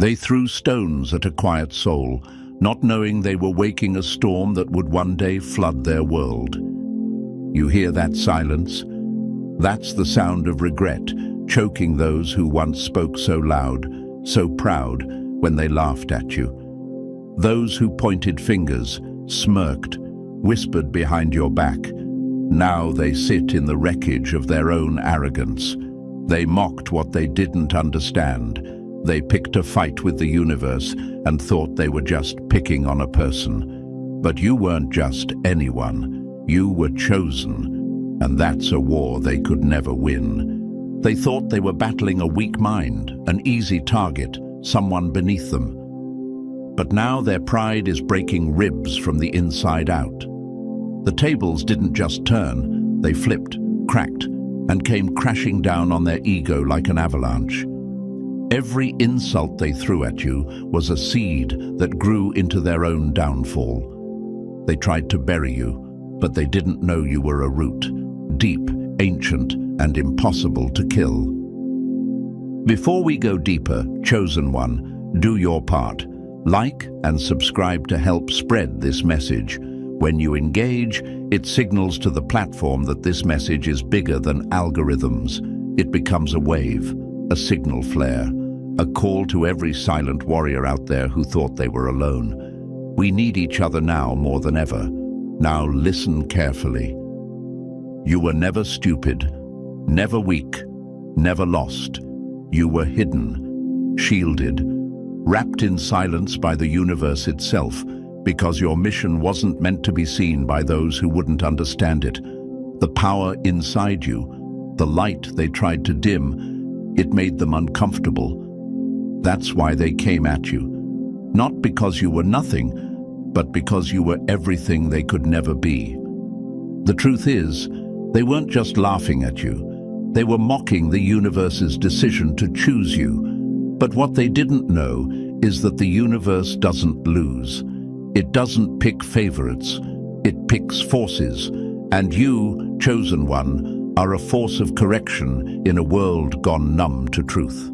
They threw stones at a quiet soul, not knowing they were waking a storm that would one day flood their world. You hear that silence? That's the sound of regret, choking those who once spoke so loud, so proud, when they laughed at you. Those who pointed fingers, smirked, whispered behind your back. Now they sit in the wreckage of their own arrogance. They mocked what they didn't understand. They picked a fight with the universe and thought they were just picking on a person. But you weren't just anyone. You were chosen, and that's a war they could never win. They thought they were battling a weak mind, an easy target, someone beneath them. But now their pride is breaking ribs from the inside out. The tables didn't just turn, they flipped, cracked, and came crashing down on their ego like an avalanche. Every insult they threw at you was a seed that grew into their own downfall. They tried to bury you, but they didn't know you were a root, deep, ancient, and impossible to kill. Before we go deeper, Chosen One, do your part. Like and subscribe to help spread this message. When you engage, it signals to the platform that this message is bigger than algorithms. It becomes a wave, a signal flare, a call to every silent warrior out there who thought they were alone. We need each other now more than ever. Now listen carefully. You were never stupid, never weak, never lost. You were hidden, shielded, wrapped in silence by the universe itself, because your mission wasn't meant to be seen by those who wouldn't understand it. The power inside you, the light they tried to dim, it made them uncomfortable. That's why they came at you. Not because you were nothing, but because you were everything they could never be. The truth is, they weren't just laughing at you. They were mocking the universe's decision to choose you. But what they didn't know is that the universe doesn't lose. It doesn't pick favorites. It picks forces. And you, Chosen One, are a force of correction in a world gone numb to truth.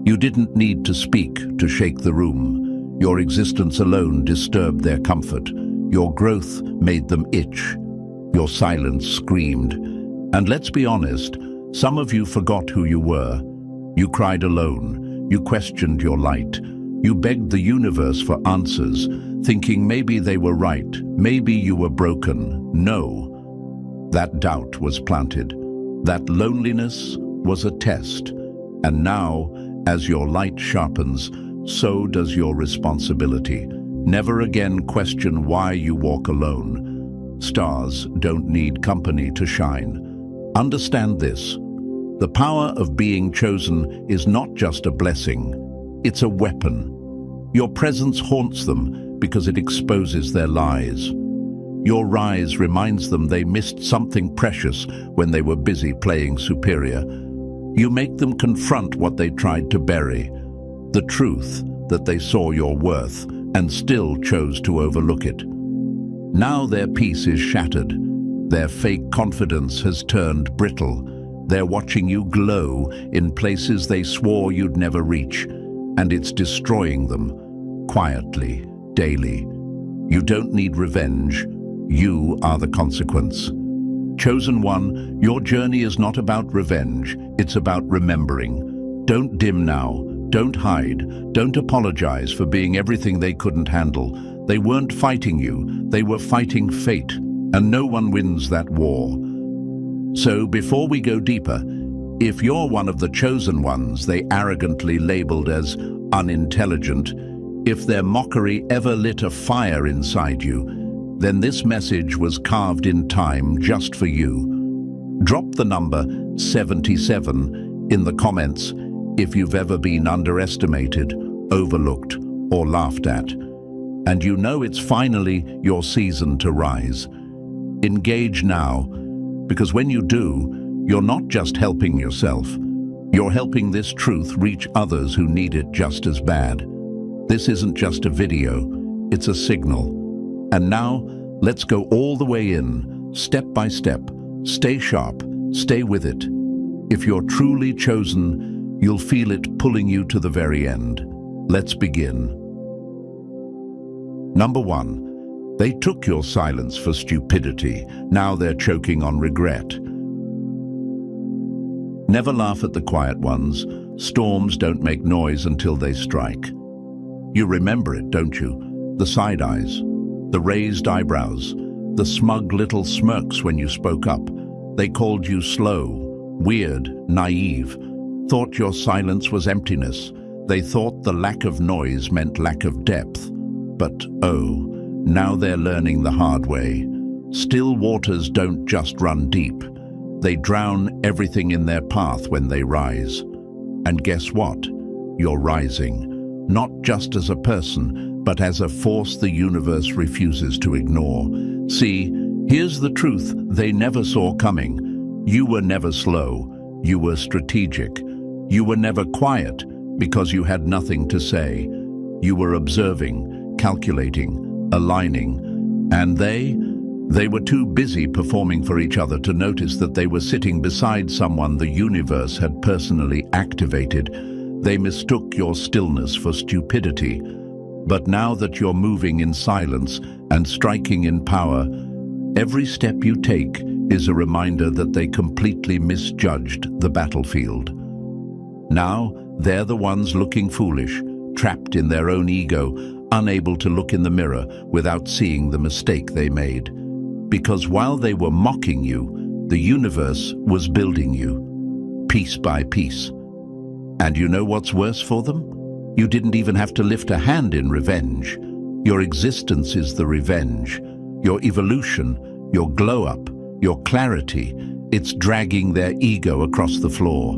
You didn't need to speak to shake the room. Your existence alone disturbed their comfort. Your growth made them itch. Your silence screamed. And let's be honest, some of you forgot who you were. You cried alone. You questioned your light. You begged the universe for answers, thinking maybe they were right, maybe you were broken. No. That doubt was planted. That loneliness was a test. And now, as your light sharpens, so does your responsibility. Never again question why you walk alone. Stars don't need company to shine. Understand this. The power of being chosen is not just a blessing, it's a weapon. Your presence haunts them because it exposes their lies. Your rise reminds them they missed something precious when they were busy playing superior. You make them confront what they tried to bury, the truth that they saw your worth and still chose to overlook it. Now their peace is shattered. Their fake confidence has turned brittle. They're watching you glow in places they swore you'd never reach, and it's destroying them, quietly, daily. You don't need revenge. You are the consequence. Chosen One, your journey is not about revenge, it's about remembering. Don't dim now, don't hide, don't apologize for being everything they couldn't handle. They weren't fighting you, they were fighting fate, and no one wins that war. So before we go deeper, if you're one of the chosen ones they arrogantly labeled as unintelligent, if their mockery ever lit a fire inside you, then this message was carved in time just for you. Drop the number 77 in the comments if you've ever been underestimated, overlooked, or laughed at. And you know it's finally your season to rise. Engage now, because when you do, you're not just helping yourself. You're helping this truth reach others who need it just as bad. This isn't just a video, it's a signal. And now, let's go all the way in, step by step. Stay sharp, stay with it. If you're truly chosen, you'll feel it pulling you to the very end. Let's begin. Number 1. They took your silence for stupidity. Now they're choking on regret. Never laugh at the quiet ones. Storms don't make noise until they strike. You remember it, don't you? The side eyes, the raised eyebrows, the smug little smirks when you spoke up. They called you slow, weird, naive, thought your silence was emptiness. They thought the lack of noise meant lack of depth. But oh, now they're learning the hard way. Still waters don't just run deep. They drown everything in their path when they rise. And guess what? You're rising, not just as a person, but as a force the universe refuses to ignore. See, here's the truth they never saw coming. You were never slow. You were strategic. You were never quiet because you had nothing to say. You were observing, calculating, aligning, and they were too busy performing for each other to notice that they were sitting beside someone the universe had personally activated. They mistook your stillness for stupidity. But now that you're moving in silence and striking in power, every step you take is a reminder that they completely misjudged the battlefield. Now they're the ones looking foolish, trapped in their own ego, unable to look in the mirror without seeing the mistake they made. Because while they were mocking you, the universe was building you, piece by piece. And you know what's worse for them? You didn't even have to lift a hand in revenge. Your existence is the revenge. Your evolution, your glow-up, your clarity, it's dragging their ego across the floor.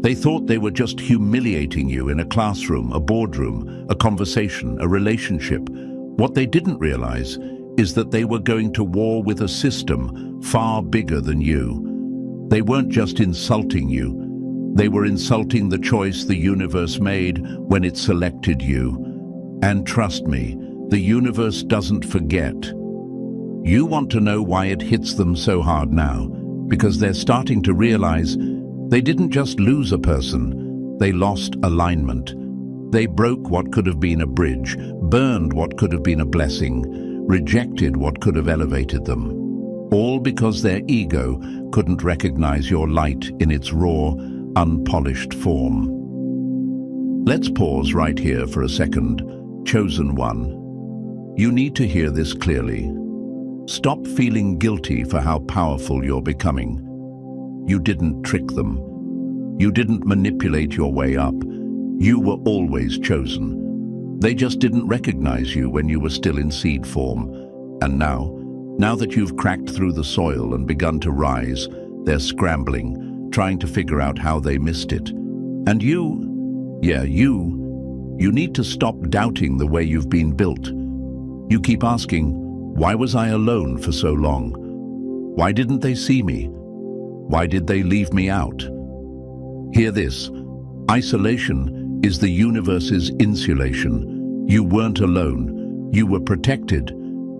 They thought they were just humiliating you in a classroom, a boardroom, a conversation, a relationship. What they didn't realize is that they were going to war with a system far bigger than you. They weren't just insulting you. They were insulting the choice the universe made when it selected you. And trust me, the universe doesn't forget. You want to know why it hits them so hard now? Because they're starting to realize they didn't just lose a person, they lost alignment. They broke what could have been a bridge, burned what could have been a blessing, rejected what could have elevated them. All because their ego couldn't recognize your light in its raw, unpolished form. Let's pause right here for a second. Chosen one, you need to hear this clearly. Stop feeling guilty for how powerful you're becoming. You didn't trick them. You didn't manipulate your way up. You were always chosen. They just didn't recognize you when you were still in seed form. And now that you've cracked through the soil and begun to rise, they're scrambling, trying to figure out how they missed it. And you need to stop doubting the way you've been built. You keep asking, why was I alone for so long? Why didn't they see me? Why did they leave me out? Hear this. Isolation is the universe's insulation. You weren't alone. You were protected,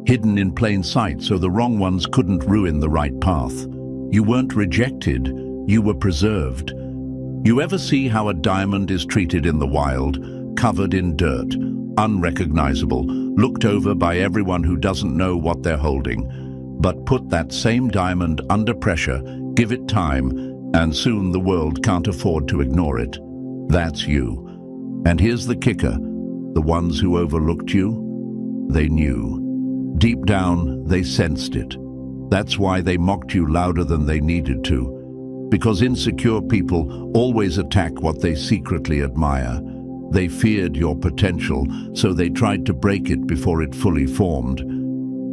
hidden in plain sight so the wrong ones couldn't ruin the right path. You weren't rejected. You were preserved. You ever see how a diamond is treated in the wild, covered in dirt, unrecognizable, looked over by everyone who doesn't know what they're holding? But put that same diamond under pressure, give it time, and soon the world can't afford to ignore it. That's you. And here's the kicker. The ones who overlooked you, they knew. Deep down, they sensed it. That's why they mocked you louder than they needed to. Because insecure people always attack what they secretly admire. They feared your potential, so they tried to break it before it fully formed.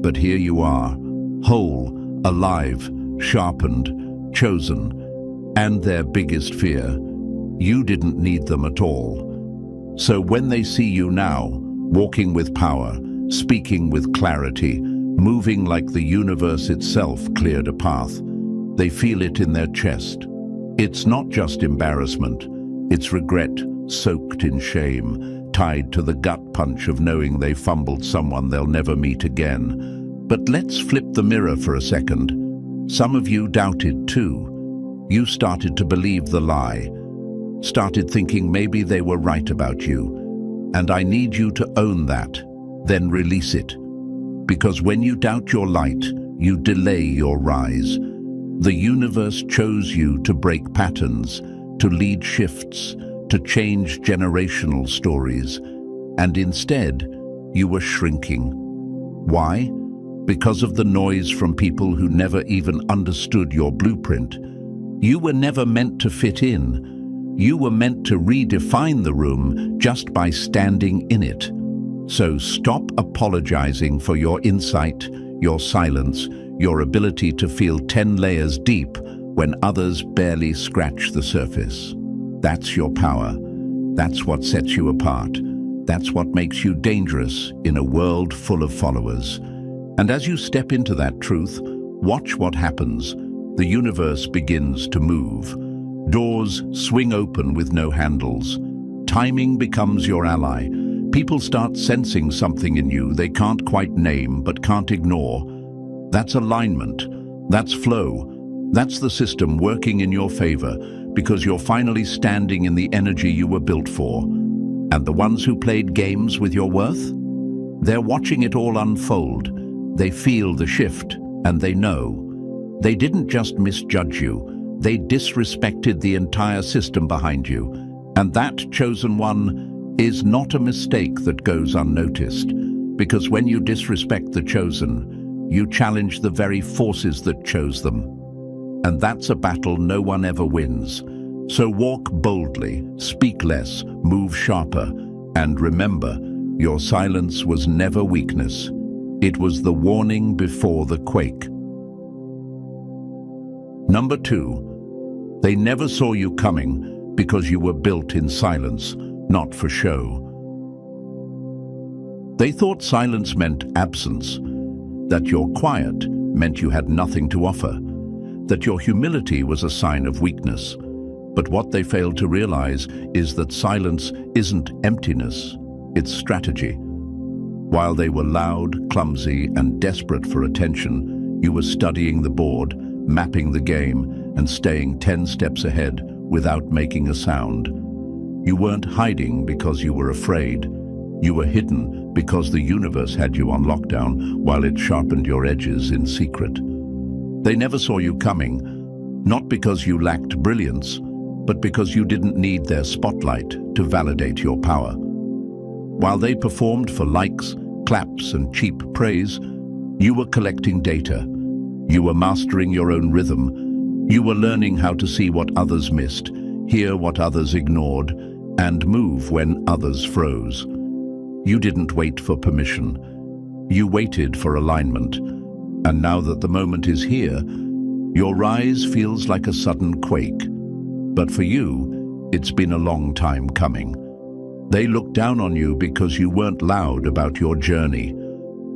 But here you are, whole, alive, sharpened, chosen, and their biggest fear. You didn't need them at all. So when they see you now, walking with power, speaking with clarity, moving like the universe itself cleared a path, they feel it in their chest. It's not just embarrassment, it's regret soaked in shame, tied to the gut punch of knowing they fumbled someone they'll never meet again. But let's flip the mirror for a second. Some of you doubted too. You started to believe the lie, started thinking maybe they were right about you. And I need you to own that, then release it. Because when you doubt your light, you delay your rise. The universe chose you to break patterns, to lead shifts, to change generational stories. And instead, you were shrinking. Why? Because of the noise from people who never even understood your blueprint. You were never meant to fit in. You were meant to redefine the room just by standing in it. So stop apologizing for your insight, your silence, your ability to feel 10 layers deep when others barely scratch the surface. That's your power. That's what sets you apart. That's what makes you dangerous in a world full of followers. And as you step into that truth, watch what happens. The universe begins to move. Doors swing open with no handles. Timing becomes your ally. People start sensing something in you they can't quite name but can't ignore. That's alignment. That's flow. That's the system working in your favor because you're finally standing in the energy you were built for. And the ones who played games with your worth? They're watching it all unfold. They feel the shift, and they know. They didn't just misjudge you, they disrespected the entire system behind you. And that chosen one is not a mistake that goes unnoticed, because when you disrespect the chosen, you challenge the very forces that chose them. And that's a battle no one ever wins. So walk boldly, speak less, move sharper, and remember, your silence was never weakness. It was the warning before the quake. Number 2, they never saw you coming because you were built in silence, not for show. They thought silence meant absence, that your quiet meant you had nothing to offer, that your humility was a sign of weakness. But what they failed to realize is that silence isn't emptiness, it's strategy. While they were loud, clumsy, and desperate for attention, you were studying the board, mapping the game, and staying 10 steps ahead without making a sound. You weren't hiding because you were afraid. You were hidden because the universe had you on lockdown while it sharpened your edges in secret. They never saw you coming, not because you lacked brilliance, but because you didn't need their spotlight to validate your power. While they performed for likes, claps, and cheap praise, you were collecting data. You were mastering your own rhythm. You were learning how to see what others missed, hear what others ignored, and move when others froze. You didn't wait for permission. You waited for alignment. And now that the moment is here, your rise feels like a sudden quake. But for you, it's been a long time coming. They looked down on you because you weren't loud about your journey,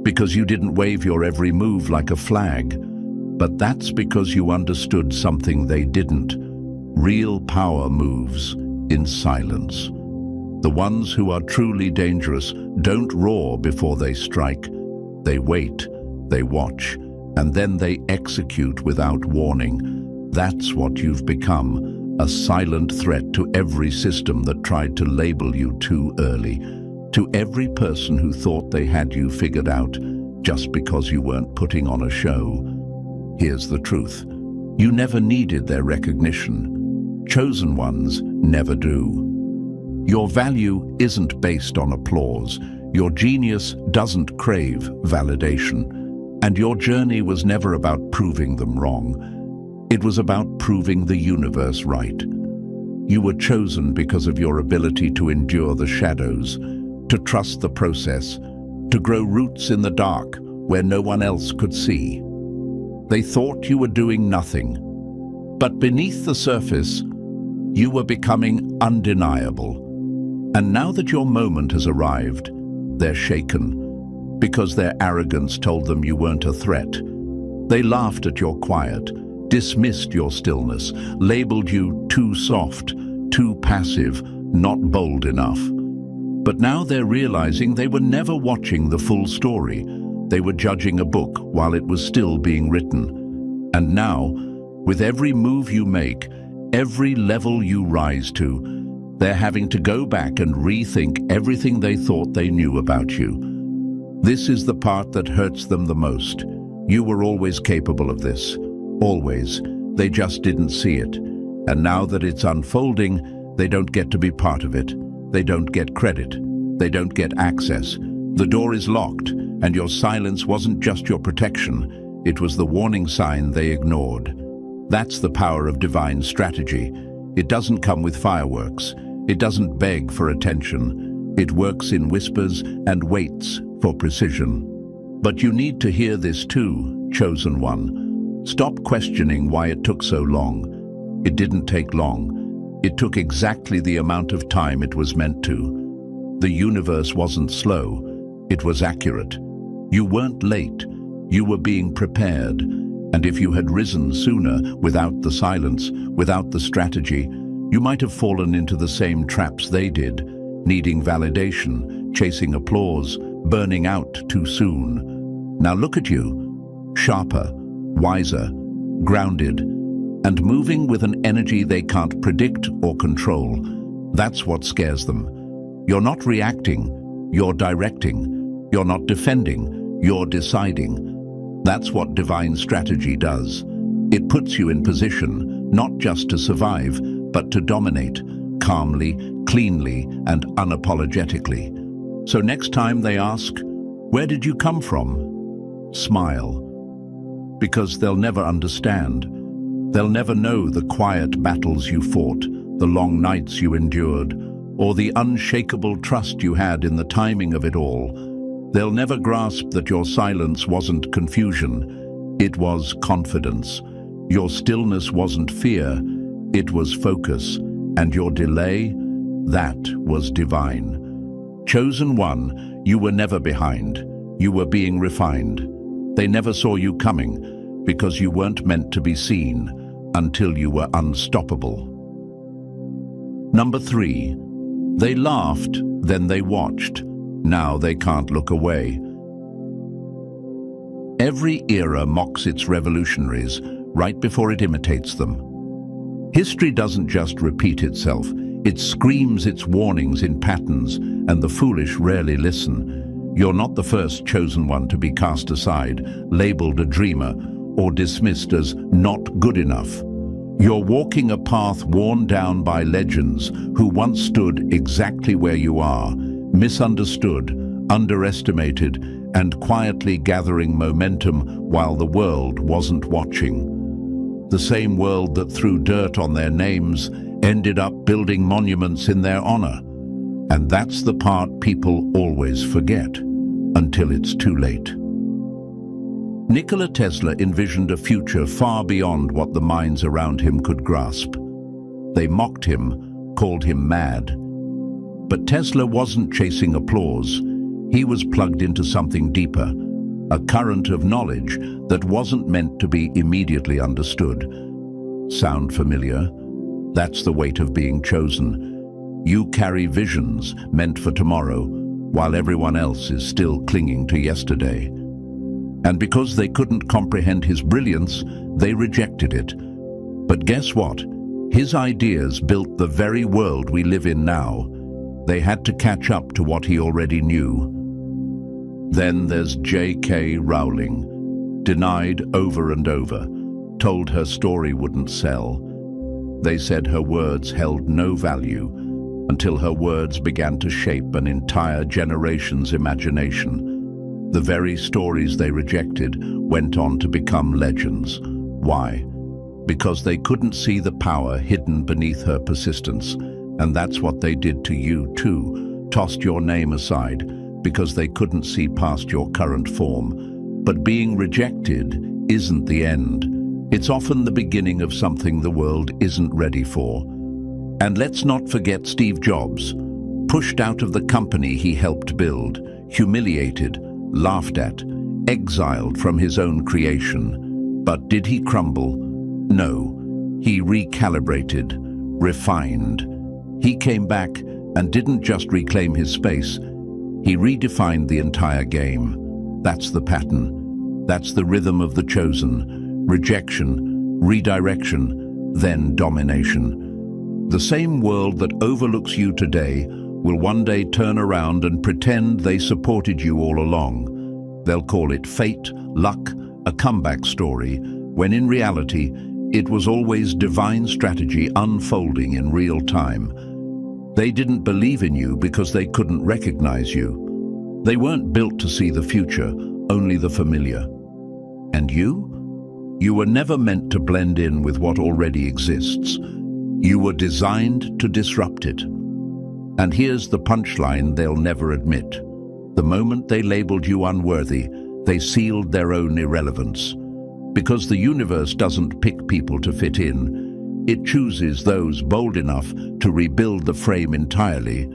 because you didn't wave your every move like a flag. But that's because you understood something they didn't. Real power moves in silence. The ones who are truly dangerous don't roar before they strike. They wait, they watch, and then they execute without warning. That's what you've become. A silent threat to every system that tried to label you too early, to every person who thought they had you figured out just because you weren't putting on a show. Here's the truth. You never needed their recognition. Chosen ones never do. Your value isn't based on applause. Your genius doesn't crave validation. And your journey was never about proving them wrong. It was about proving the universe right. You were chosen because of your ability to endure the shadows, to trust the process, to grow roots in the dark where no one else could see. They thought you were doing nothing, but beneath the surface, you were becoming undeniable. And now that your moment has arrived, they're shaken, because their arrogance told them you weren't a threat. They laughed at your quiet, dismissed your stillness, labeled you too soft, too passive, not bold enough. But now they're realizing they were never watching the full story. They were judging a book while it was still being written. And now, with every move you make, every level you rise to, They're having to go back and rethink everything they thought they knew about you. This is the part that hurts them the most. You were always capable of this. Always. They just didn't see it. And now that it's unfolding, they don't get to be part of it. They don't get credit. They don't get access. The door is locked, and your silence wasn't just your protection. It was the warning sign they ignored. That's the power of divine strategy. It doesn't come with fireworks. It doesn't beg for attention. It works in whispers and waits for precision. But you need to hear this too, chosen one. Stop questioning why it took so long. It didn't take long. It took exactly the amount of time it was meant to. The universe wasn't slow. It was accurate. You weren't late. You were being prepared. And if you had risen sooner, without the silence, without the strategy, you might have fallen into the same traps they did, needing validation, chasing applause, burning out too soon. Now look at you, sharper, wiser, grounded, and moving with an energy they can't predict or control. That's what scares them. You're not reacting, you're directing. You're not defending, you're deciding. That's what divine strategy does. It puts you in position, not just to survive, but to dominate, calmly, cleanly, and unapologetically. So next time they ask, "Where did you come from?" Smile. Because they'll never understand. They'll never know the quiet battles you fought, the long nights you endured, or the unshakable trust you had in the timing of it all. They'll never grasp that your silence wasn't confusion, it was confidence. Your stillness wasn't fear, it was focus. And your delay, that was divine. Chosen one, you were never behind. You were being refined. They never saw you coming because you weren't meant to be seen until you were unstoppable. Number 3, they laughed, then they watched. Now they can't look away. Every era mocks its revolutionaries right before it imitates them. History doesn't just repeat itself, it screams its warnings in patterns, and the foolish rarely listen. You're not the first chosen one to be cast aside, labeled a dreamer, or dismissed as not good enough. You're walking a path worn down by legends who once stood exactly where you are, misunderstood, underestimated, and quietly gathering momentum while the world wasn't watching. The same world that threw dirt on their names ended up building monuments in their honor. And that's the part people always forget, until it's too late. Nikola Tesla envisioned a future far beyond what the minds around him could grasp. They mocked him, called him mad. But Tesla wasn't chasing applause. He was plugged into something deeper, a current of knowledge that wasn't meant to be immediately understood. Sound familiar? That's the weight of being chosen. You carry visions meant for tomorrow, while everyone else is still clinging to yesterday. And because they couldn't comprehend his brilliance, they rejected it. But guess what? His ideas built the very world we live in now. They had to catch up to what he already knew. Then there's J.K. Rowling, denied over and over, told her story wouldn't sell. They said her words held no value, until her words began to shape an entire generation's imagination. The very stories they rejected went on to become legends. Why? Because they couldn't see the power hidden beneath her persistence. And that's what they did to you too, tossed your name aside, because they couldn't see past your current form. But being rejected isn't the end. It's often the beginning of something the world isn't ready for. And let's not forget Steve Jobs, pushed out of the company he helped build, humiliated, laughed at, exiled from his own creation. But did he crumble? No. He recalibrated, refined. He came back and didn't just reclaim his space. He redefined the entire game. That's the pattern. That's the rhythm of the chosen. Rejection, redirection, then domination. The same world that overlooks you today will one day turn around and pretend they supported you all along. They'll call it fate, luck, a comeback story, when in reality, it was always divine strategy unfolding in real time. They didn't believe in you because they couldn't recognize you. They weren't built to see the future, only the familiar. And you? You were never meant to blend in with what already exists. You were designed to disrupt it. And here's the punchline they'll never admit. The moment they labeled you unworthy, they sealed their own irrelevance. Because the universe doesn't pick people to fit in, it chooses those bold enough to rebuild the frame entirely.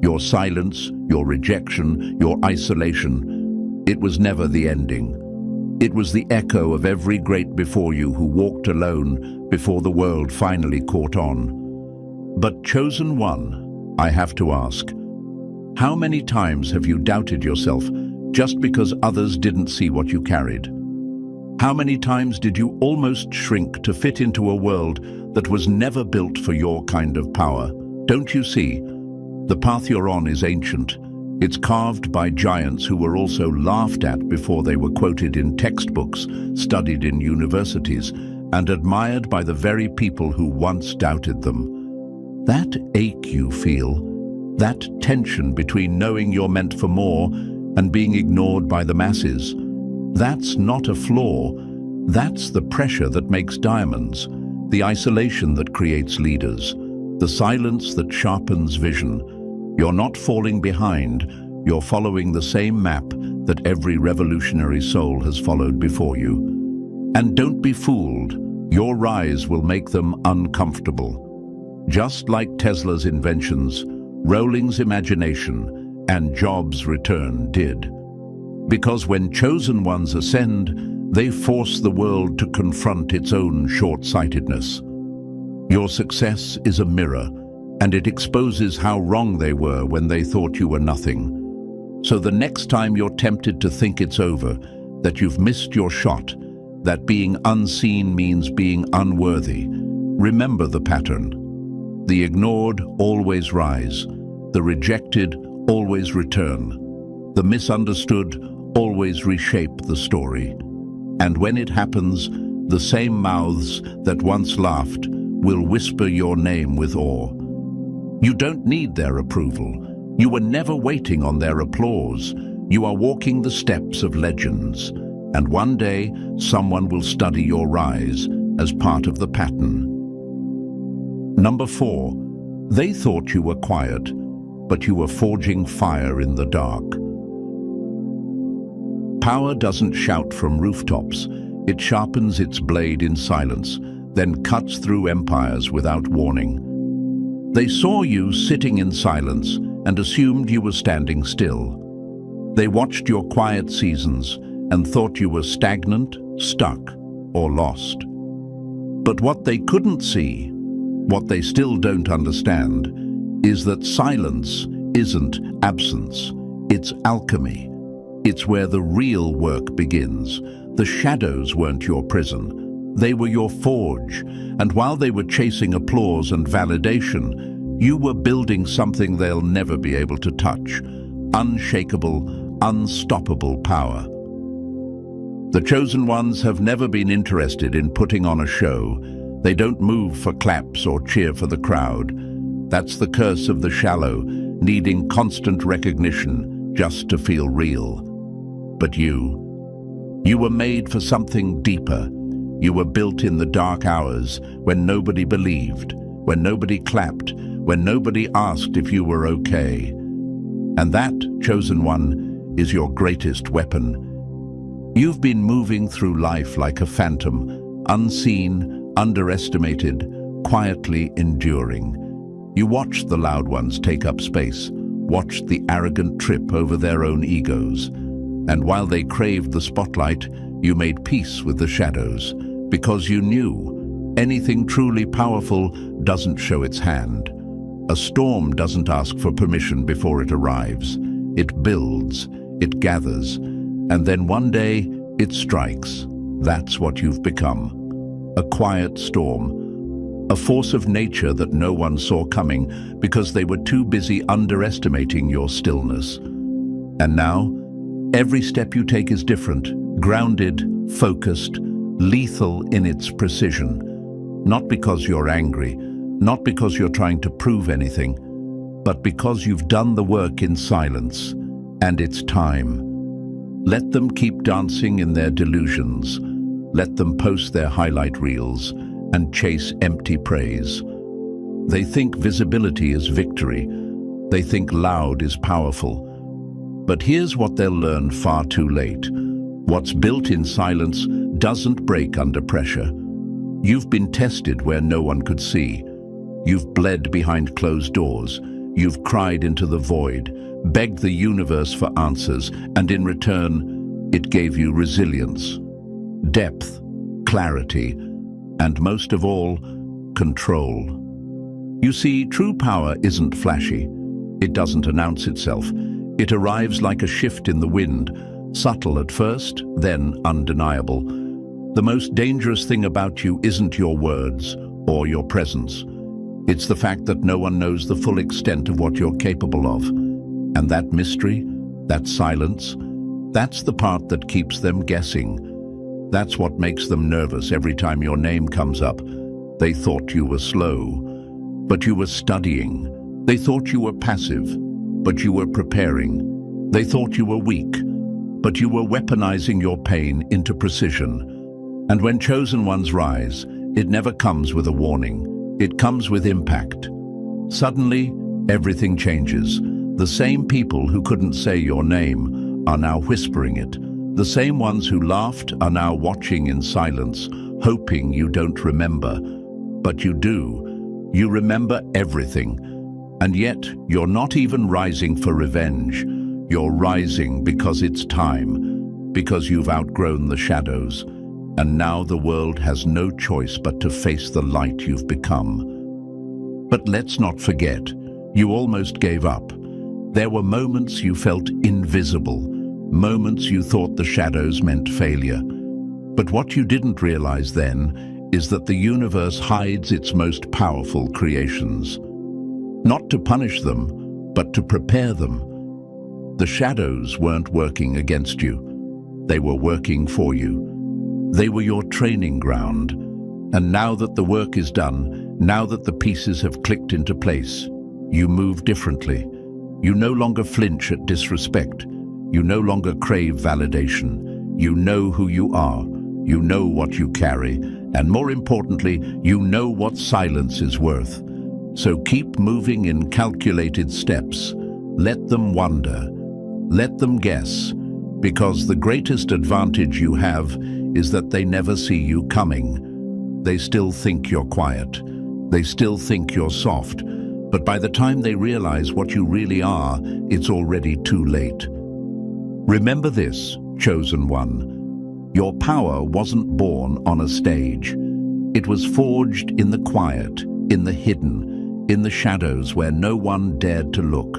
Your silence, your rejection, your isolation, it was never the ending. It was the echo of every great before you who walked alone before the world finally caught on. But chosen one, I have to ask, how many times have you doubted yourself just because others didn't see what you carried? How many times did you almost shrink to fit into a world that was never built for your kind of power? Don't you see? The path you're on is ancient. It's carved by giants who were also laughed at before they were quoted in textbooks, studied in universities, and admired by the very people who once doubted them. That ache you feel, that tension between knowing you're meant for more and being ignored by the masses, that's not a flaw. That's the pressure that makes diamonds, the isolation that creates leaders, the silence that sharpens vision. You're not falling behind, you're following the same map that every revolutionary soul has followed before you. And don't be fooled, your rise will make them uncomfortable. Just like Tesla's inventions, Rowling's imagination, and Jobs' return did. Because when chosen ones ascend, they force the world to confront its own short-sightedness. Your success is a mirror, and it exposes how wrong they were when they thought you were nothing. So the next time you're tempted to think it's over, that you've missed your shot, that being unseen means being unworthy, remember the pattern. The ignored always rise, the rejected always return, the misunderstood always reshape the story. And when it happens, the same mouths that once laughed will whisper your name with awe. You don't need their approval. You were never waiting on their applause. You are walking the steps of legends. And one day, someone will study your rise as part of the pattern. Number 4, they thought you were quiet, but you were forging fire in the dark. Power doesn't shout from rooftops. It sharpens its blade in silence, then cuts through empires without warning. They saw you sitting in silence and assumed you were standing still. They watched your quiet seasons and thought you were stagnant, stuck, or lost. But what they couldn't see, what they still don't understand, is that silence isn't absence, it's alchemy. It's where the real work begins. The shadows weren't your prison. They were your forge. And while they were chasing applause and validation, you were building something they'll never be able to touch. Unshakable, unstoppable power. The chosen ones have never been interested in putting on a show. They don't move for claps or cheer for the crowd. That's the curse of the shallow, needing constant recognition just to feel real. But you were made for something deeper. You were built in the dark hours when nobody believed, when nobody clapped, when nobody asked if you were okay. And that, chosen one, is your greatest weapon. You've been moving through life like a phantom, unseen, underestimated, quietly enduring. You watched the loud ones take up space, watched the arrogant trip over their own egos. And while they craved the spotlight, you made peace with the shadows, because you knew anything truly powerful doesn't show its hand. A storm doesn't ask for permission before it arrives. It builds, it gathers, and then one day it strikes. That's what you've become. A quiet storm. a force of nature that no one saw coming because they were too busy underestimating your stillness. And now, every step you take is different, grounded, focused, lethal in its precision. Not because you're angry, not because you're trying to prove anything, but because you've done the work in silence, and it's time. Let them keep dancing in their delusions. Let them post their highlight reels and chase empty praise. They think visibility is victory. They think loud is powerful. But here's what they'll learn far too late. What's built in silence doesn't break under pressure. You've been tested where no one could see. You've bled behind closed doors. You've cried into the void, begged the universe for answers, and in return, it gave you resilience, depth, clarity, and most of all, control. You see, true power isn't flashy. It doesn't announce itself. It arrives like a shift in the wind, subtle at first, then undeniable. The most dangerous thing about you isn't your words or your presence. It's the fact that no one knows the full extent of what you're capable of. And that mystery, that silence, that's the part that keeps them guessing. That's what makes them nervous every time your name comes up. They thought you were slow, but you were studying. They thought you were passive, but you were preparing. They thought you were weak, but you were weaponizing your pain into precision. And when chosen ones rise, it never comes with a warning. It comes with impact. Suddenly, everything changes. The same people who couldn't say your name are now whispering it. The same ones who laughed are now watching in silence, hoping you don't remember. But you do. You remember everything. And yet, you're not even rising for revenge. You're rising because it's time, because you've outgrown the shadows. And now the world has no choice but to face the light you've become. But let's not forget, you almost gave up. There were moments you felt invisible, moments you thought the shadows meant failure. But what you didn't realize then is that the universe hides its most powerful creations. Not to punish them, but to prepare them. The shadows weren't working against you. They were working for you. They were your training ground. And now that the work is done, now that the pieces have clicked into place, you move differently. You no longer flinch at disrespect. You no longer crave validation. You know who you are. You know what you carry. And more importantly, you know what silence is worth. So keep moving in calculated steps. Let them wonder. Let them guess. Because the greatest advantage you have is that they never see you coming. They still think you're quiet. They still think you're soft. But by the time they realize what you really are, it's already too late. Remember this, chosen one. Your power wasn't born on a stage. It was forged in the quiet, in the hidden, in the shadows where no one dared to look.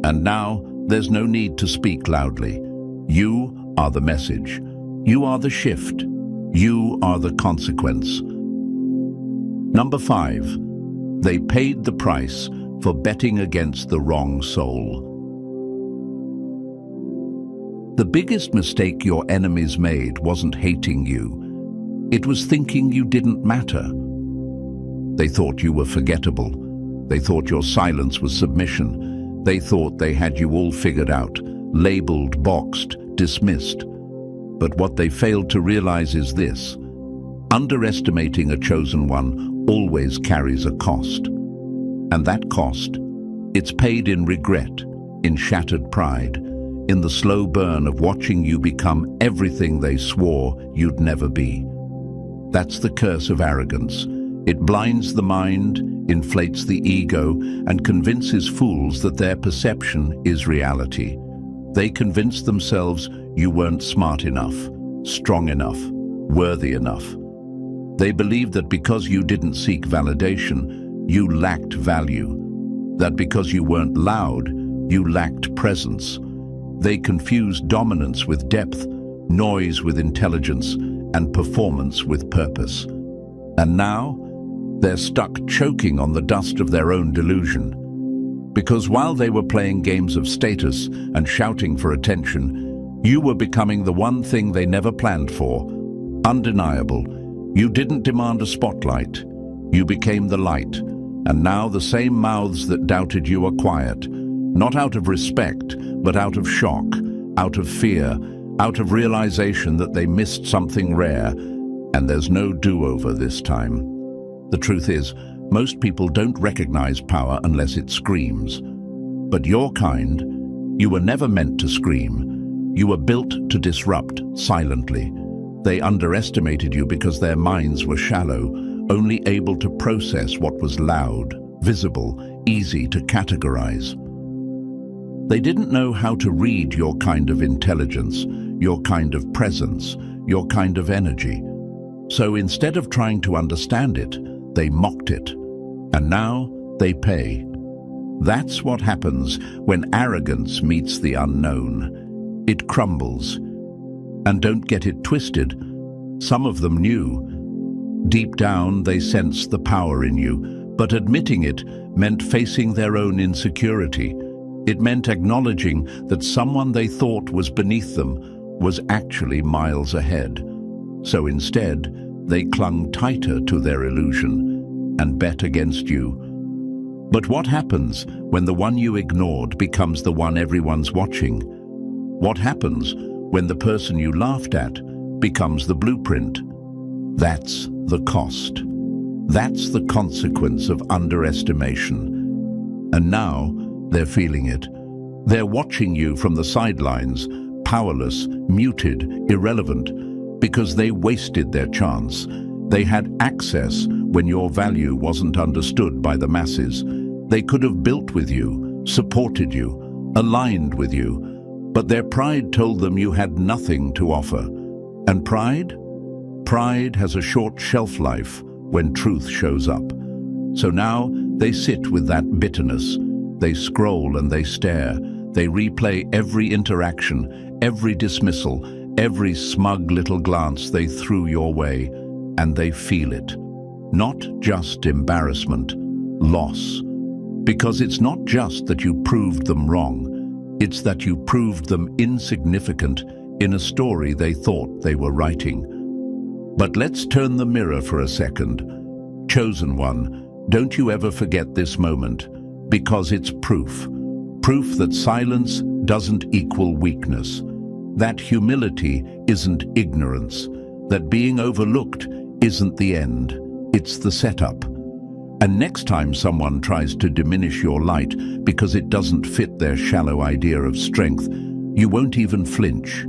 And now, there's no need to speak loudly. You are the message. You are the shift. You are the consequence. Number 5. They paid the price for betting against the wrong soul. The biggest mistake your enemies made wasn't hating you. It was thinking you didn't matter. They thought you were forgettable. They thought your silence was submission. They thought they had you all figured out, labeled, boxed, dismissed. But what they failed to realize is this: underestimating a chosen one always carries a cost. And that cost, it's paid in regret, in shattered pride, in the slow burn of watching you become everything they swore you'd never be. That's the curse of arrogance. It blinds the mind, inflates the ego, and convinces fools that their perception is reality. They convince themselves you weren't smart enough, strong enough, worthy enough. They believed that because you didn't seek validation, you lacked value. That because you weren't loud, you lacked presence. They confused dominance with depth, noise with intelligence, and performance with purpose. And now, They're stuck choking on the dust of their own delusion. Because while they were playing games of status and shouting for attention, you were becoming the one thing they never planned for. Undeniable. You didn't demand a spotlight. You became the light. And now the same mouths that doubted you are quiet. Not out of respect, but out of shock, out of fear, out of realization that they missed something rare. And there's no do-over this time. The truth is, most people don't recognize power unless it screams. But your kind, you were never meant to scream. You were built to disrupt silently. They underestimated you because their minds were shallow, only able to process what was loud, visible, easy to categorize. They didn't know how to read your kind of intelligence, your kind of presence, your kind of energy. So instead of trying to understand it, they mocked it. And now they pay. That's what happens when arrogance meets the unknown. It crumbles. And don't get it twisted. Some of them knew. Deep down, they sensed the power in you, but admitting it meant facing their own insecurity. It meant acknowledging that someone they thought was beneath them was actually miles ahead. So instead, they clung tighter to their illusion and bet against you. But what happens when the one you ignored becomes the one everyone's watching? What happens when the person you laughed at becomes the blueprint? That's the cost. That's the consequence of underestimation. And now they're feeling it. They're watching you from the sidelines, powerless, muted, irrelevant, because they wasted their chance. They had access when your value wasn't understood by the masses. They could have built with you, supported you, aligned with you, but their pride told them you had nothing to offer. And pride? Pride has a short shelf life when truth shows up. So now they sit with that bitterness. They scroll and they stare. They replay every interaction, every dismissal, every smug little glance they threw your way. And they feel it. Not just embarrassment, loss. Because it's not just that you proved them wrong, it's that you proved them insignificant in a story they thought they were writing. But let's turn the mirror for a second. Chosen one, don't you ever forget this moment, because it's proof. Proof that silence doesn't equal weakness. That humility isn't ignorance. That being overlooked isn't the end, it's the setup. And next time someone tries to diminish your light because it doesn't fit their shallow idea of strength, you won't even flinch.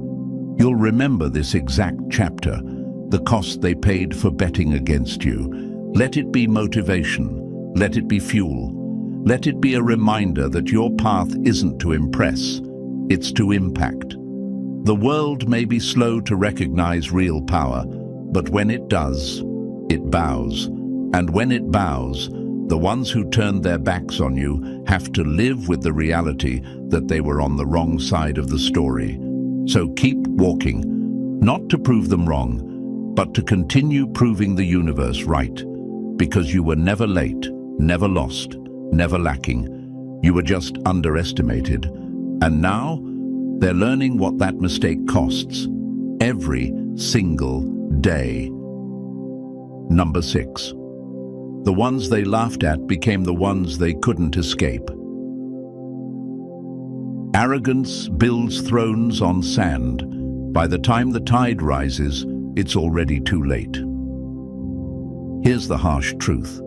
You'll remember this exact chapter, the cost they paid for betting against you. Let it be motivation, let it be fuel, let it be a reminder that your path isn't to impress, it's to impact. The world may be slow to recognize real power, but when it does, it bows. And when it bows, the ones who turned their backs on you have to live with the reality that they were on the wrong side of the story. So keep walking, not to prove them wrong, but to continue proving the universe right. Because you were never late, never lost, never lacking. You were just underestimated. And now, they're learning what that mistake costs. Every single day. Number 6. The ones they laughed at became the ones they couldn't escape. Arrogance builds thrones on sand. By the time the tide rises, it's already too late. Here's the harsh truth.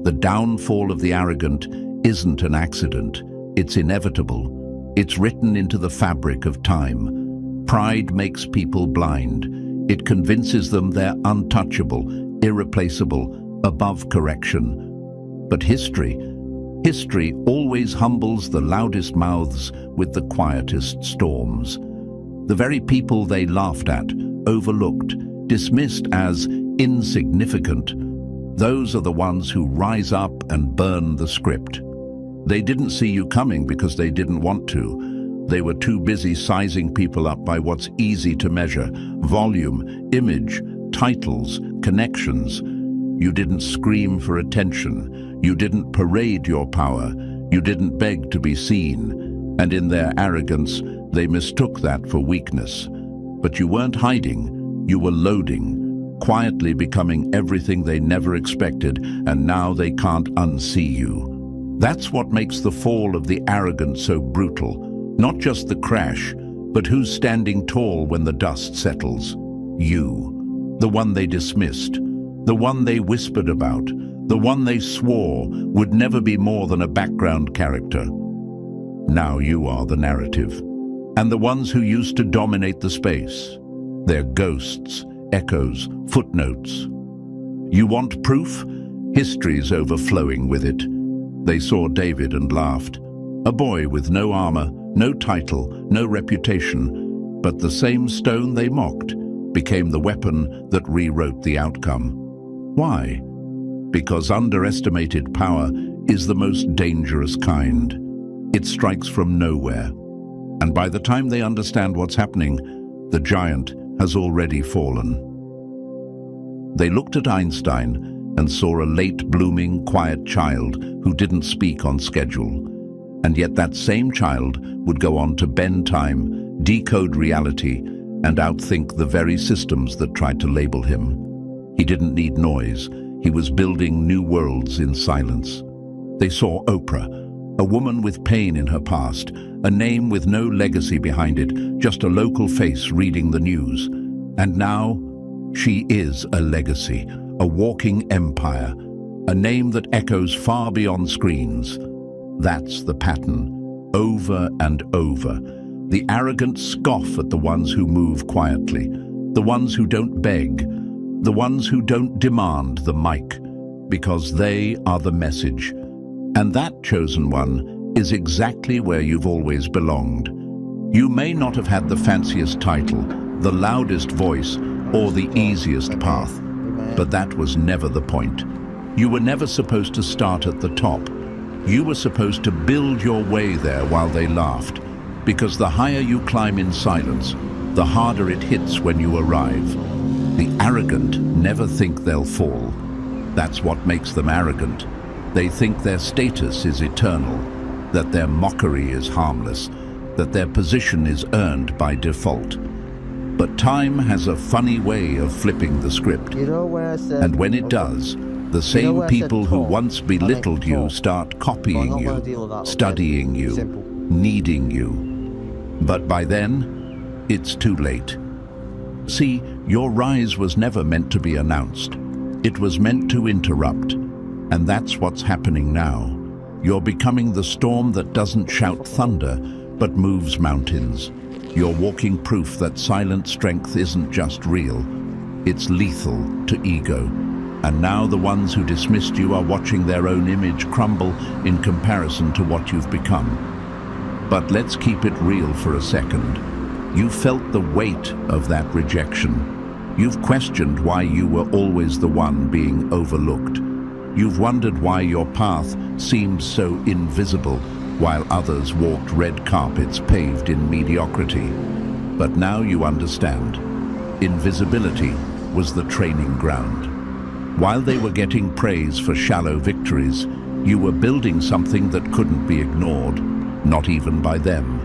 The downfall of the arrogant isn't an accident. It's inevitable. It's written into the fabric of time. Pride makes people blind. It convinces them they're untouchable, irreplaceable, above correction. But history always humbles the loudest mouths with the quietest storms. The very people they laughed at, overlooked, dismissed as insignificant, those are the ones who rise up and burn the script. They didn't see you coming because they didn't want to. They were too busy sizing people up by what's easy to measure: volume, image, titles, connections. You didn't scream for attention. You didn't parade your power. You didn't beg to be seen. And in their arrogance, they mistook that for weakness. But you weren't hiding. You were loading, quietly becoming everything they never expected, and now they can't unsee you. That's what makes the fall of the arrogant so brutal. Not just the crash, but who's standing tall when the dust settles. You, the one they dismissed, the one they whispered about, the one they swore would never be more than a background character. Now you are the narrative. And the ones who used to dominate the space. They're ghosts, echoes, footnotes. You want proof? History's overflowing with it. They saw David and laughed. A boy with no armor, no title, no reputation, but the same stone they mocked became the weapon that rewrote the outcome. Why? Because underestimated power is the most dangerous kind. It strikes from nowhere. And by the time they understand what's happening, the giant has already fallen. They looked at Einstein and saw a late-blooming, quiet child who didn't speak on schedule. And yet that same child would go on to bend time, decode reality, and outthink the very systems that tried to label him. He didn't need noise. He was building new worlds in silence. They saw Oprah, a woman with pain in her past, a name with no legacy behind it, just a local face reading the news. And now, she is a legacy, a walking empire, a name that echoes far beyond screens. That's the pattern, over and over. The arrogant scoff at the ones who move quietly, the ones who don't beg, the ones who don't demand the mic, because they are the message. And that chosen one is exactly where you've always belonged. You may not have had the fanciest title, the loudest voice, or the easiest path, but that was never the point. You were never supposed to start at the top. You were supposed to build your way there while they laughed, because the higher you climb in silence, the harder it hits when you arrive. The arrogant never think they'll fall. That's what makes them arrogant. They think their status is eternal, that their mockery is harmless, that their position is earned by default. But time has a funny way of flipping the script. And when it does, the same people who once belittled you start copying you, studying you, needing you. But by then, it's too late. See, your rise was never meant to be announced. It was meant to interrupt. And that's what's happening now. You're becoming the storm that doesn't shout thunder, but moves mountains. You're walking proof that silent strength isn't just real. It's lethal to ego. And now the ones who dismissed you are watching their own image crumble in comparison to what you've become. But let's keep it real for a second. You felt the weight of that rejection. You've questioned why you were always the one being overlooked. You've wondered why your path seemed so invisible, while others walked red carpets paved in mediocrity. But now you understand. Invisibility was the training ground. While they were getting praise for shallow victories, you were building something that couldn't be ignored, not even by them.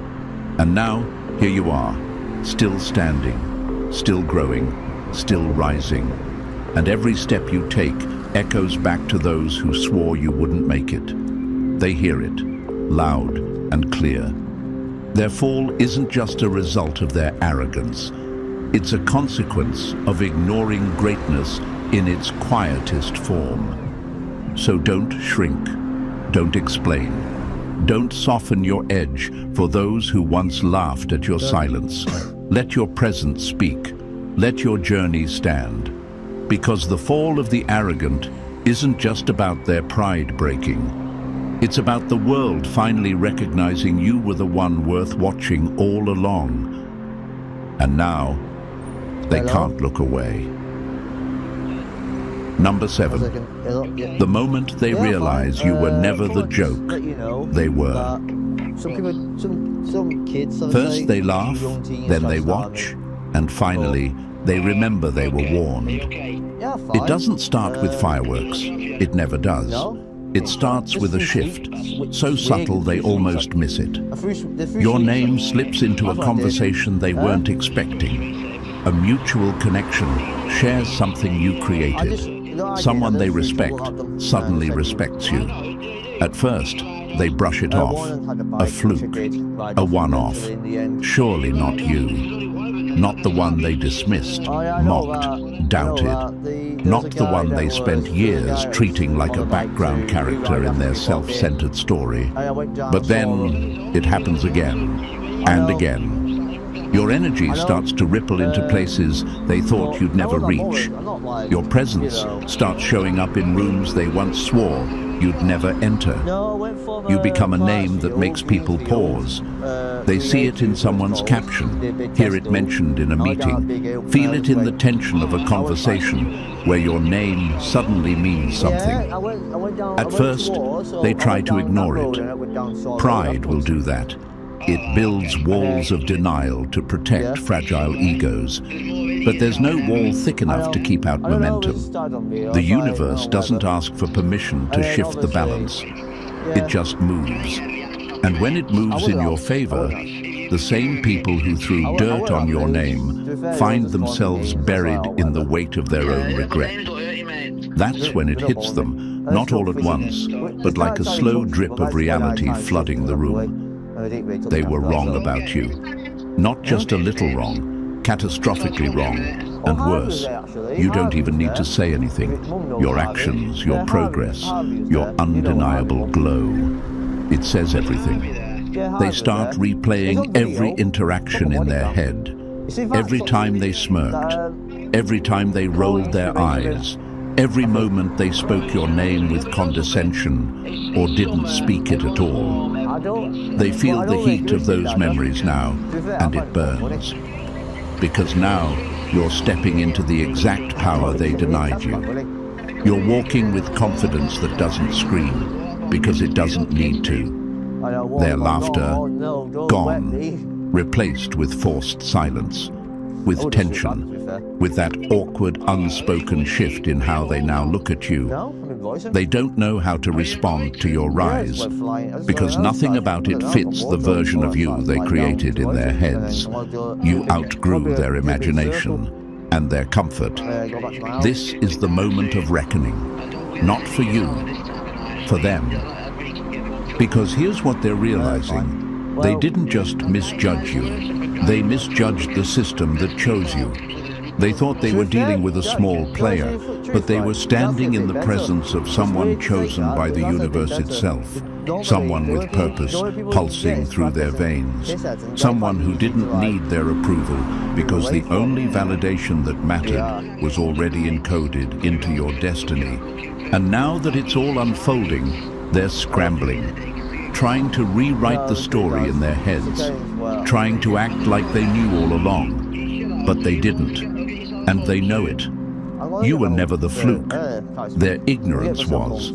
And now, here you are, still standing, still growing, still rising. And every step you take echoes back to those who swore you wouldn't make it. They hear it, loud and clear. Their fall isn't just a result of their arrogance. It's a consequence of ignoring greatness in its quietest form. So don't shrink, don't explain, don't soften your edge for those who once laughed at your silence. Let your presence speak, let your journey stand. Because the fall of the arrogant isn't just about their pride breaking. It's about the world finally recognizing you were the one worth watching all along. And now, they can't look away. Number 7. The moment they realize you were never the joke, they were. First they laugh, then they watch, and finally, they remember they were warned. It doesn't start with fireworks. It never does. It starts with a shift, so subtle they almost miss it. Your name slips into a conversation they weren't expecting. A mutual connection shares something you created. Someone they respect suddenly respects you. At first, they brush it off. A fluke, a one-off. Surely not you. Not the one they dismissed, mocked, doubted. Not the one they spent years treating like a background character in their self-centered story. But then it happens again and again. Your energy starts to ripple into places they thought you'd never reach. Your presence starts showing up in rooms they once swore you'd never enter. You become a name that makes people pause. They see it in someone's caption, hear it mentioned in a meeting, feel it in the tension of a conversation where your name suddenly means something. At first, they try to ignore it. Pride will do that. It builds walls of denial to protect fragile egos. But there's no wall thick enough to keep out momentum. The universe doesn't ask for permission to shift the balance. It just moves. And when it moves in your favor, the same people who threw dirt on your name find themselves buried in the weight of their own regret. That's when it hits them, not all at once, but like a slow drip of reality flooding the room. They were wrong about you. Not just a little wrong, catastrophically wrong. And worse, you don't even need to say anything. Your actions, your progress, your undeniable glow. It says everything. They start replaying every interaction in their head. Every time they smirked, every time they rolled their eyes, every moment they spoke your name with condescension or didn't speak it at all. They feel the heat of those memories now, and it burns. Because now, you're stepping into the exact power they denied you. You're walking with confidence that doesn't scream, because it doesn't need to. Their laughter, gone, replaced with forced silence, with tension, with that awkward, unspoken shift in how they now look at you. They don't know how to respond to your rise, because nothing about it fits the version of you they created in their heads. You outgrew their imagination and their comfort. This is the moment of reckoning, not for you, for them. Because here's what they're realizing. They didn't just misjudge you. They misjudged the system that chose you. They thought they were dealing with a small player, but they were standing in the presence of someone chosen by the universe itself. Someone with purpose pulsing through their veins. Someone who didn't need their approval because the only validation that mattered was already encoded into your destiny. And now that it's all unfolding, they're scrambling, trying to rewrite the story in their heads, trying to act like they knew all along. But they didn't, and they know it. You were never the fluke. Their ignorance was.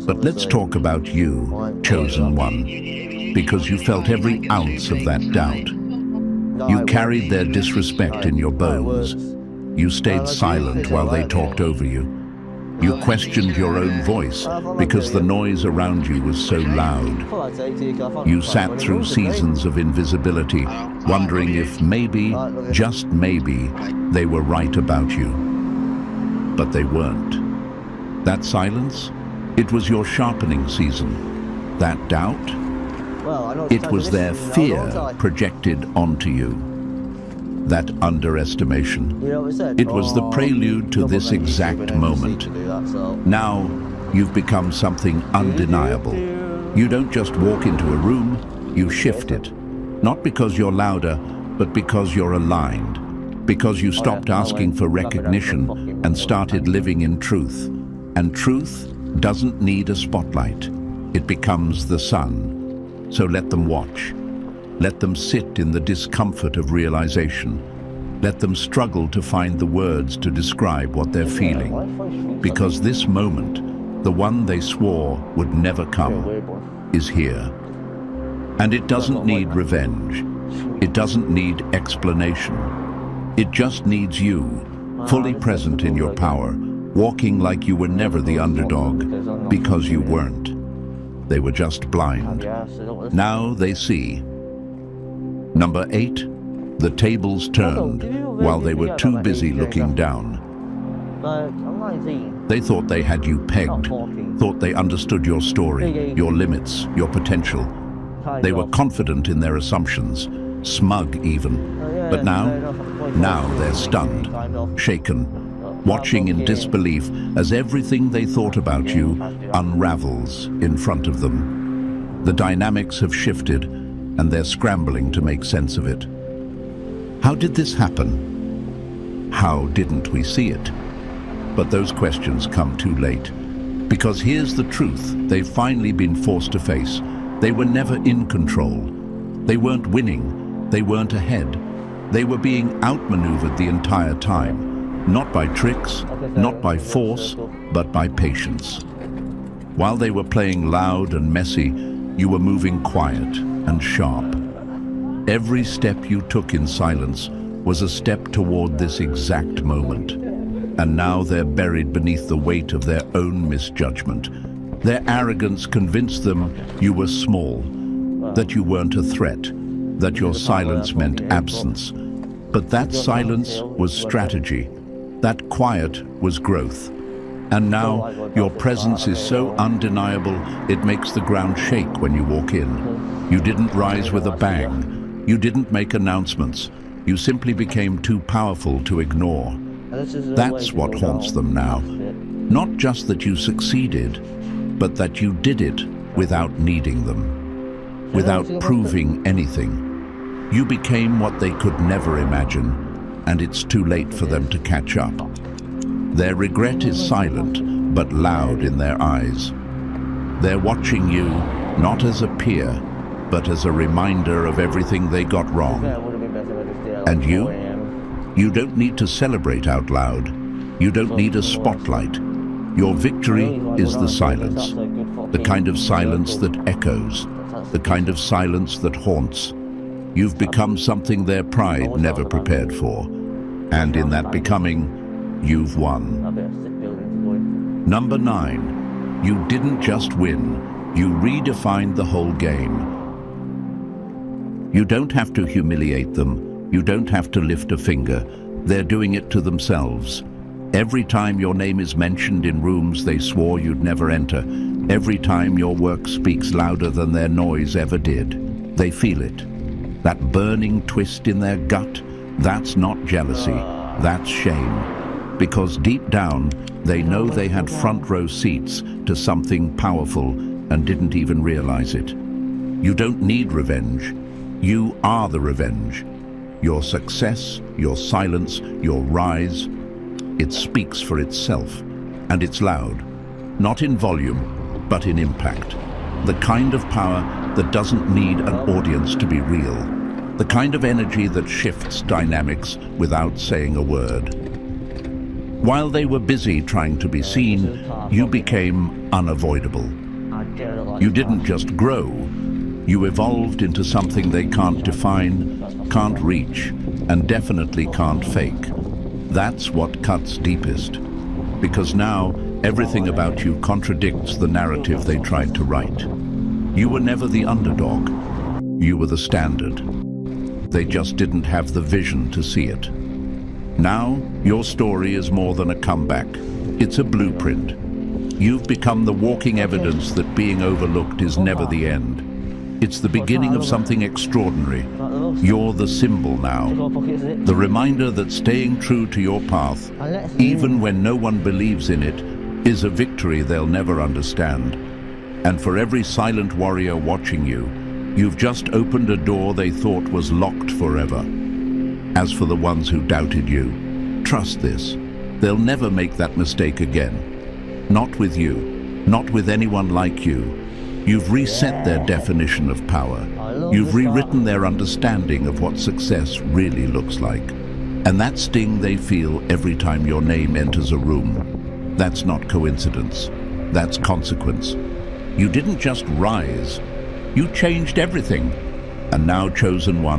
But let's talk about you, chosen one, because you felt every ounce of that doubt. You carried their disrespect in your bones. You stayed silent while they talked over you. You questioned your own voice because the noise around you was so loud. You sat through seasons of invisibility, wondering if maybe, just maybe, they were right about you. But they weren't. That silence, it was your sharpening season. That doubt, it was their fear projected onto you. That underestimation, it was the prelude to this exact moment. Now, you've become something undeniable. You don't just walk into a room, you shift it. Not because you're louder, but because you're aligned. Because you stopped asking for recognition and started living in truth. And truth doesn't need a spotlight. It becomes the sun. So let them watch. Let them sit in the discomfort of realization. Let them struggle to find the words to describe what they're feeling. Because this moment, the one they swore would never come, is here. And it doesn't need revenge. It doesn't need explanation. It just needs you, fully present in your power, walking like you were never the underdog, because you weren't. They were just blind. Now they see. Number 8, the tables turned while they were too busy looking down. They thought they had you pegged, thought they understood your story, your limits, your potential. They were confident in their assumptions, smug even. But now they're stunned, shaken, watching in disbelief as everything they thought about you unravels in front of them. The dynamics have shifted, and they're scrambling to make sense of it. How did this happen? How didn't we see it? But those questions come too late. Because here's the truth they've finally been forced to face. They were never in control. They weren't winning. They weren't ahead. They were being outmaneuvered the entire time. Not by tricks, not by force, but by patience. While they were playing loud and messy, you were moving quiet and sharp. Every step you took in silence was a step toward this exact moment. And now they're buried beneath the weight of their own misjudgment. Their arrogance convinced them you were small, that you weren't a threat, that your silence meant absence. But that silence was strategy. That quiet was growth. And now your presence is so undeniable it makes the ground shake when you walk in. You didn't rise with a bang. You didn't make announcements. You simply became too powerful to ignore. That's what haunts them now. Not just that you succeeded, but that you did it without needing them, without proving anything. You became what they could never imagine, and it's too late for them to catch up. Their regret is silent, but loud in their eyes. They're watching you, not as a peer, but as a reminder of everything they got wrong. And you don't need to celebrate out loud. You don't need a spotlight. Your victory is the silence. The kind of silence that echoes. The kind of silence that haunts. You've become something their pride never prepared for. And in that becoming, you've won. Number 9, you didn't just win. You redefined the whole game. You don't have to humiliate them. You don't have to lift a finger. They're doing it to themselves. Every time your name is mentioned in rooms they swore you'd never enter, every time your work speaks louder than their noise ever did, they feel it. That burning twist in their gut, that's not jealousy, that's shame. Because deep down, they know they had front row seats to something powerful and didn't even realize it. You don't need revenge. You are the revenge. Your success, your silence, your rise, it speaks for itself, and it's loud, not in volume, but in impact. The kind of power that doesn't need an audience to be real. The kind of energy that shifts dynamics without saying a word. While they were busy trying to be seen, you became unavoidable. You didn't just grow, you evolved into something they can't define, can't reach, and definitely can't fake. That's what cuts deepest. Because now, everything about you contradicts the narrative they tried to write. You were never the underdog. You were the standard. They just didn't have the vision to see it. Now, your story is more than a comeback. It's a blueprint. You've become the walking evidence that being overlooked is never the end. It's the beginning of something extraordinary. You're the symbol now. The reminder that staying true to your path, even when no one believes in it, is a victory they'll never understand. And for every silent warrior watching you, you've just opened a door they thought was locked forever. As for the ones who doubted you, trust this. They'll never make that mistake again. Not with you. Not with anyone like you. You've reset their definition of power. You've rewritten their understanding of what success really looks like. And that sting they feel every time your name enters a room, that's not coincidence. That's consequence. You didn't just rise. You changed everything. And now, chosen one,